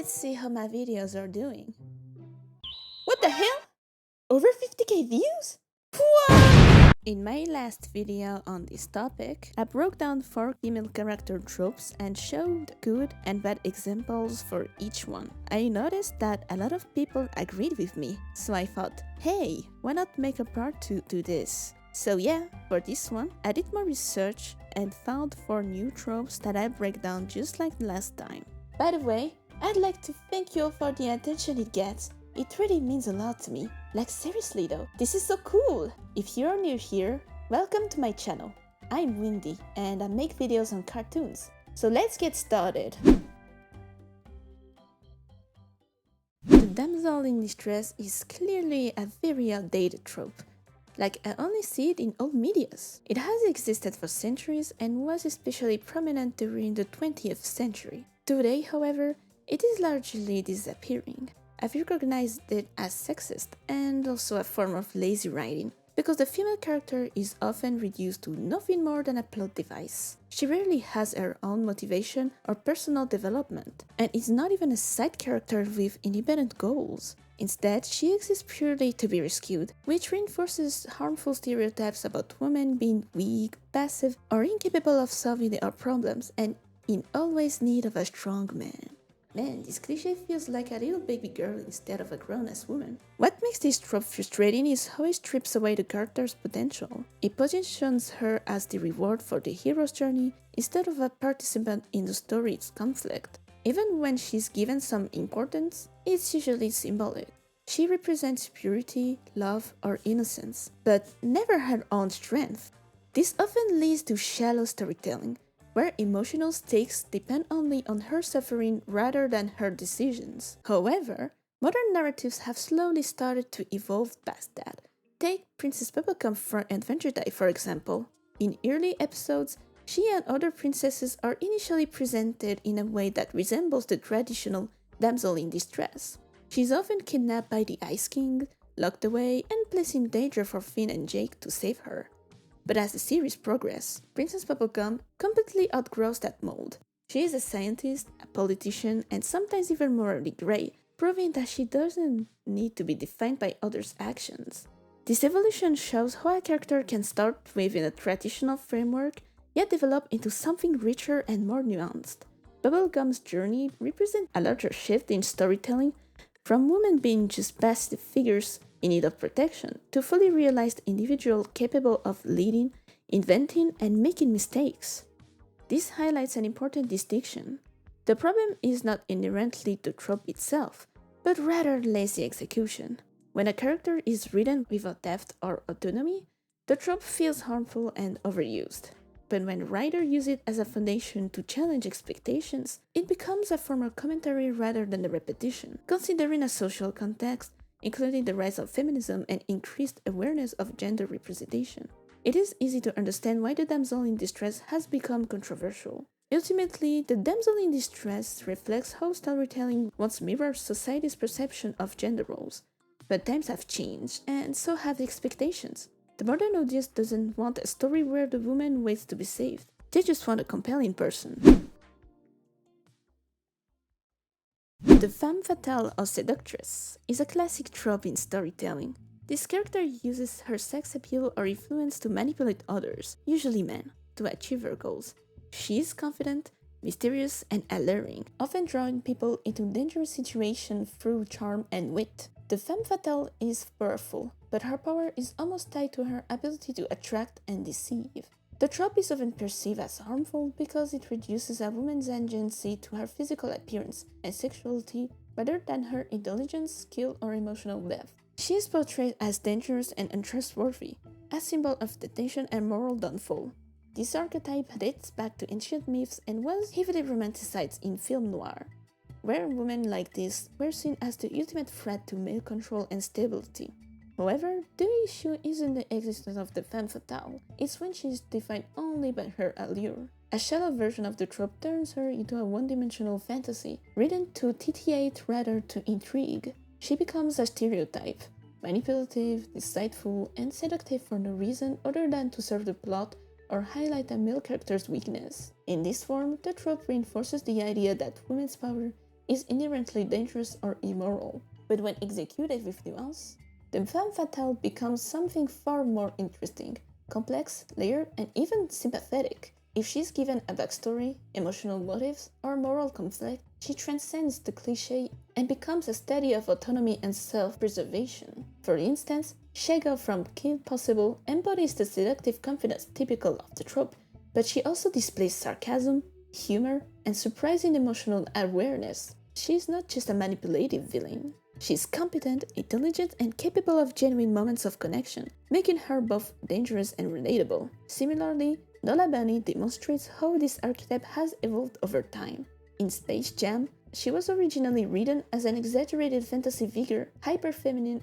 Let's see how my videos are doing. What the hell? Over 50k views? What? In my last video on this topic, I broke down 4 female character tropes and showed good and bad examples for each one. I noticed that a lot of people agreed with me, so I thought, hey, why not make a part 2 to this? So yeah, for this one, I did more research and found 4 new tropes that I break down just like last time. By the way, I'd like to thank you all for the attention it gets. It really means a lot to me. Like seriously though, this is so cool! If you're new here, welcome to my channel. I'm Windy and I make videos on cartoons. So let's get started. The damsel in distress is clearly a very outdated trope. Like, I only see it in old medias. It has existed for centuries and was especially prominent during the 20th century. Today, however, it is largely disappearing. I've recognized it as sexist and also a form of lazy writing, because the female character is often reduced to nothing more than a plot device. She rarely has her own motivation or personal development, and is not even a side character with independent goals. Instead, she exists purely to be rescued, which reinforces harmful stereotypes about women being weak, passive, or incapable of solving their problems, and in always need of a strong man. Man, this cliché feels like a little baby girl instead of a grown-ass woman. What makes this trope frustrating is how it strips away the character's potential. It positions her as the reward for the hero's journey instead of a participant in the story's conflict. Even when she's given some importance, it's usually symbolic. She represents purity, love, or innocence, but never her own strength. This often leads to shallow storytelling, where emotional stakes depend only on her suffering rather than her decisions. However, modern narratives have slowly started to evolve past that. Take Princess Bubblegum from Adventure Time, for example. In early episodes, she and other princesses are initially presented in a way that resembles the traditional damsel in distress. She's often kidnapped by the Ice King, locked away, and placed in danger for Finn and Jake to save her. But as the series progresses, Princess Bubblegum completely outgrows that mold. She is a scientist, a politician, and sometimes even morally grey, proving that she doesn't need to be defined by others' actions. This evolution shows how a character can start within a traditional framework, yet develop into something richer and more nuanced. Bubblegum's journey represents a larger shift in storytelling, from women being just passive figures in need of protection to fully realized individuals capable of leading, inventing, and making mistakes. This highlights an important distinction. The problem is not inherently the trope itself, but rather lazy execution. When a character is written without depth or autonomy, the trope feels harmful and overused. But when writers use it as a foundation to challenge expectations, it becomes a form of commentary rather than a repetition. Considering a social context, including the rise of feminism and increased awareness of gender representation, it is easy to understand why the damsel in distress has become controversial. Ultimately, the damsel in distress reflects how storytelling once mirrored society's perception of gender roles. But times have changed, and so have expectations. The modern audience doesn't want a story where the woman waits to be saved. They just want a compelling person. The femme fatale or seductress is a classic trope in storytelling. This character uses her sex appeal or influence to manipulate others, usually men, to achieve her goals. She is confident, mysterious, and alluring, often drawing people into dangerous situations through charm and wit. The femme fatale is powerful, but her power is almost tied to her ability to attract and deceive. The trope is often perceived as harmful because it reduces a woman's agency to her physical appearance and sexuality rather than her intelligence, skill, or emotional depth. She is portrayed as dangerous and untrustworthy, a symbol of temptation and moral downfall. This archetype dates back to ancient myths and was heavily romanticized in film noir, where women like this were seen as the ultimate threat to male control and stability. However, the issue isn't the existence of the femme fatale, it's when she is defined only by her allure. A shallow version of the trope turns her into a one-dimensional fantasy, written to titillate rather to intrigue. She becomes a stereotype, manipulative, deceitful, and seductive for no reason other than to serve the plot or highlight a male character's weakness. In this form, the trope reinforces the idea that women's power is inherently dangerous or immoral, but when executed with nuance, the femme fatale becomes something far more interesting, complex, layered, and even sympathetic. If she's given a backstory, emotional motives, or moral conflict, she transcends the cliché and becomes a study of autonomy and self-preservation. For instance, Shego from Kim Possible embodies the seductive confidence typical of the trope, but she also displays sarcasm, humor, and surprising emotional awareness. She's not just a manipulative villain. She's competent, intelligent, and capable of genuine moments of connection, making her both dangerous and relatable. Similarly, Nola Bunny demonstrates how this archetype has evolved over time. In Space Jam, she was originally written as an exaggerated fantasy figure, hyper-feminine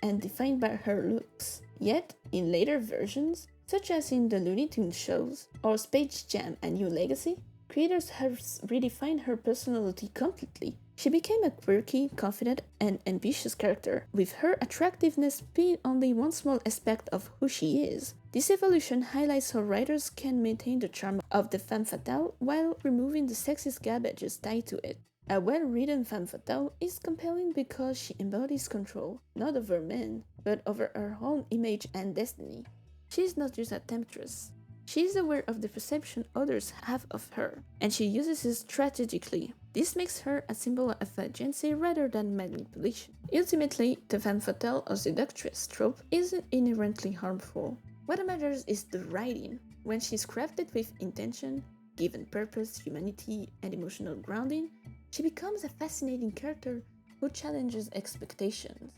and defined by her looks. Yet, in later versions, such as in the Looney Tunes shows or Space Jam: A New Legacy, creators have redefined her personality completely. She became a quirky, confident, and ambitious character, with her attractiveness being only one small aspect of who she is. This evolution highlights how writers can maintain the charm of the femme fatale while removing the sexist garbages tied to it. A well-written femme fatale is compelling because she embodies control, not over men, but over her own image and destiny. She is not just a temptress. She is aware of the perception others have of her, and she uses it strategically. This makes her a symbol of agency rather than manipulation. Ultimately, the femme fatale or seductress trope isn't inherently harmful. What matters is the writing. When she's crafted with intention, given purpose, humanity, and emotional grounding, she becomes a fascinating character who challenges expectations.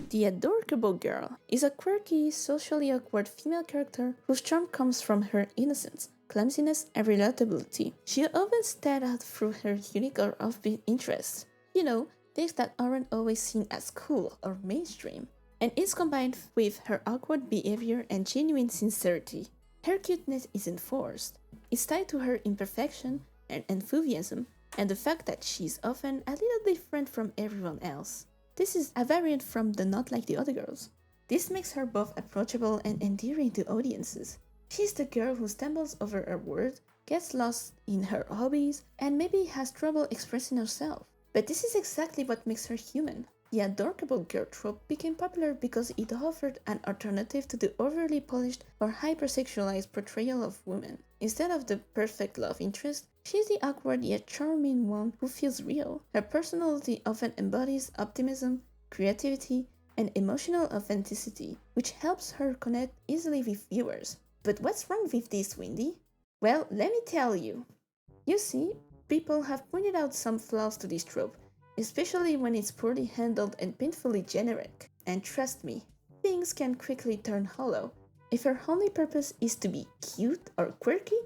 The Adorkable Girl is a quirky, socially awkward female character whose charm comes from her innocence, clumsiness, and relatability. She often stands out through her unique or offbeat interests. Things that aren't always seen as cool or mainstream, and is combined with her awkward behavior and genuine sincerity. Her cuteness isn't forced. It's tied to her imperfection and enthusiasm, and the fact that she's often a little different from everyone else. This is a variant from the Not Like the Other Girls. This makes her both approachable and endearing to audiences. She's the girl who stumbles over her words, gets lost in her hobbies, and maybe has trouble expressing herself. But this is exactly what makes her human. The Adorkable Girl trope became popular because it offered an alternative to the overly polished or hypersexualized portrayal of women. Instead of the perfect love interest, she's the awkward yet charming one who feels real. Her personality often embodies optimism, creativity, and emotional authenticity, which helps her connect easily with viewers. But what's wrong with this, Windy? Well, let me tell you. You see, people have pointed out some flaws to this trope, especially when it's poorly handled and painfully generic. And trust me, things can quickly turn hollow. If her only purpose is to be cute or quirky,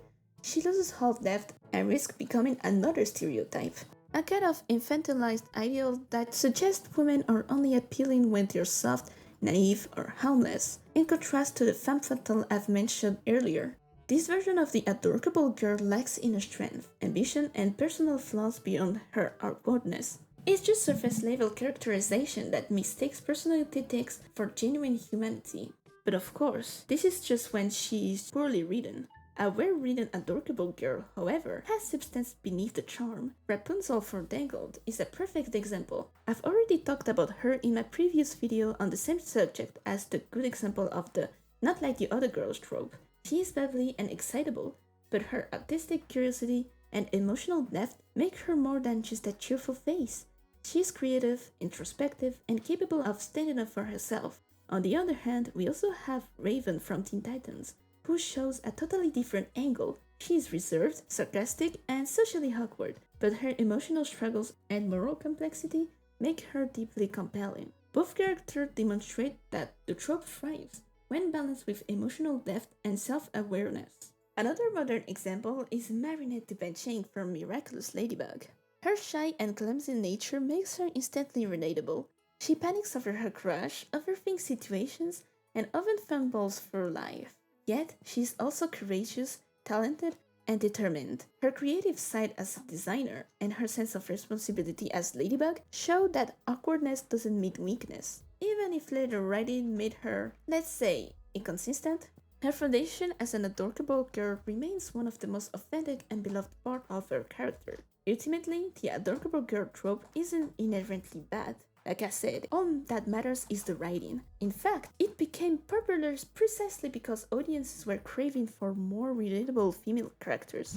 she loses all depth and risks becoming another stereotype. A kind of infantilized ideal that suggests women are only appealing when they're soft, naive, or harmless, in contrast to the femme fatale I've mentioned earlier. This version of the Adorkable Girl lacks inner strength, ambition, and personal flaws beyond her awkwardness. It's just surface-level characterization that mistakes personality traits for genuine humanity. But of course, this is just when she is poorly written. A well-written Adorkable Girl, however, has substance beneath the charm. Rapunzel from Tangled is a perfect example. I've already talked about her in my previous video on the same subject as the good example of the Not Like the Other Girls trope. She is bubbly and excitable, but her artistic curiosity and emotional depth make her more than just a cheerful face. She's creative, introspective, and capable of standing up for herself. On the other hand, we also have Raven from Teen Titans, who shows a totally different angle. She's reserved, sarcastic, and socially awkward, but her emotional struggles and moral complexity make her deeply compelling. Both characters demonstrate that the trope thrives when balanced with emotional depth and self-awareness. Another modern example is Marinette Dupain from Miraculous Ladybug. Her shy and clumsy nature makes her instantly relatable. She panics over her crush, overthinks situations, and often fumbles through life. Yet, she's also courageous, talented, and determined. Her creative side as a designer and her sense of responsibility as Ladybug show that awkwardness doesn't mean weakness. Even if later writing made her, let's say, inconsistent, Her foundation as an adorable girl remains one of the most authentic and beloved part of her character. Ultimately, the adorable girl trope isn't inherently bad. Like I said, all that matters is the writing. In fact, it became popular precisely because audiences were craving for more relatable female characters.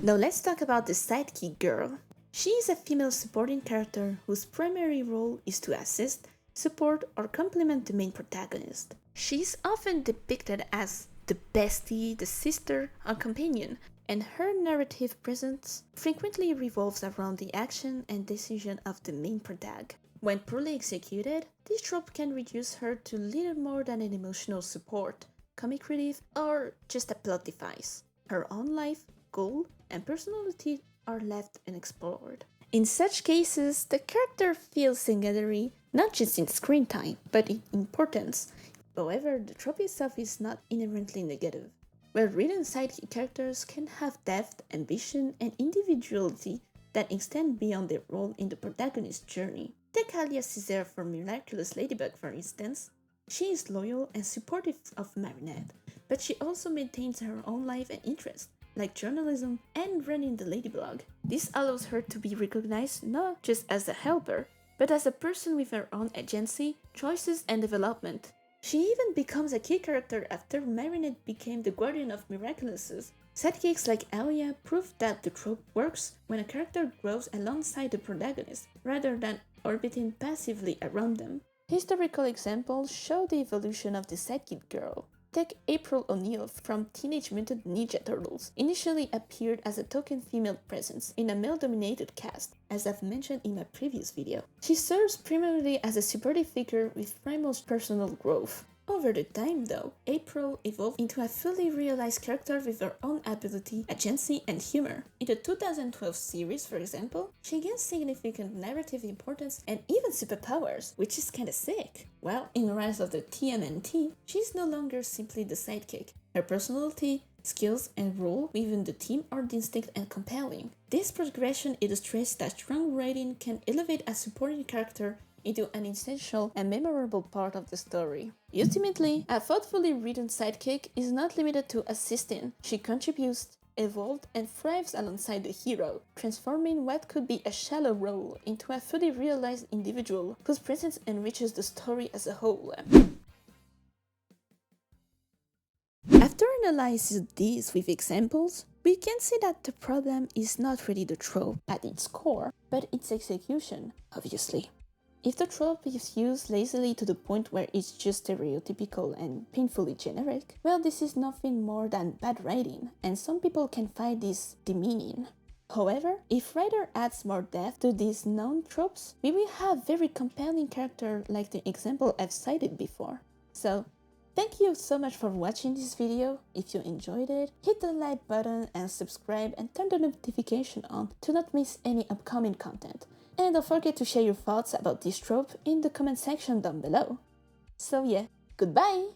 Now let's talk about the sidekick girl. She is a female supporting character whose primary role is to assist, support, or complement the main protagonist. She is often depicted as the bestie, the sister, or companion, and her narrative presence frequently revolves around the action and decision of the main protag. When poorly executed, this trope can reduce her to little more than an emotional support, comic relief, or just a plot device. Her own life, goal, and personality are left unexplored. In such cases, the character feels secondary, not just in screen time, but in importance. However, the trope itself is not inherently negative. Well-written sidekick characters can have depth, ambition, and individuality that extend beyond their role in the protagonist's journey. Take Alia Caesar from Miraculous Ladybug, for instance. She is loyal and supportive of Marinette, but she also maintains her own life and interests, like journalism and running the Lady Blog. This allows her to be recognized not just as a helper, but as a person with her own agency, choices, and development. She even becomes a key character after Marinette became the guardian of Miraculouses. Sidekicks like Alia prove that the trope works when a character grows alongside the protagonist, rather than orbiting passively around them. Historical examples show the evolution of the sidekick girl. Take April O'Neil from Teenage Mutant Ninja Turtles, initially appeared as a token female presence in a male-dominated cast, as I've mentioned in my previous video. She serves primarily as a supportive figure with primal personal growth. Over the time though, April evolved into a fully realized character with her own ability, agency, and humor. In the 2012 series, for example, she gains significant narrative importance and even superpowers, which is kinda sick. While in Rise of the TMNT, she's no longer simply the sidekick. Her personality, skills, and role within the team are distinct and compelling. This progression illustrates that strong writing can elevate a supporting character into an essential and memorable part of the story. Ultimately, a thoughtfully written sidekick is not limited to assisting. She contributes, evolves, and thrives alongside the hero, transforming what could be a shallow role into a fully realized individual whose presence enriches the story as a whole. After analyzing these with examples, we can see that the problem is not really the trope at its core, but its execution, obviously. If the trope is used lazily to the point where it's just stereotypical and painfully generic, well, this is nothing more than bad writing, and some people can find this demeaning. However, if writer adds more depth to these known tropes, we will have very compelling characters like the example I've cited before. So, thank you so much for watching this video. If you enjoyed it, hit the like button and subscribe and turn the notification on to not miss any upcoming content. And don't forget to share your thoughts about this trope in the comment section down below. So yeah, goodbye!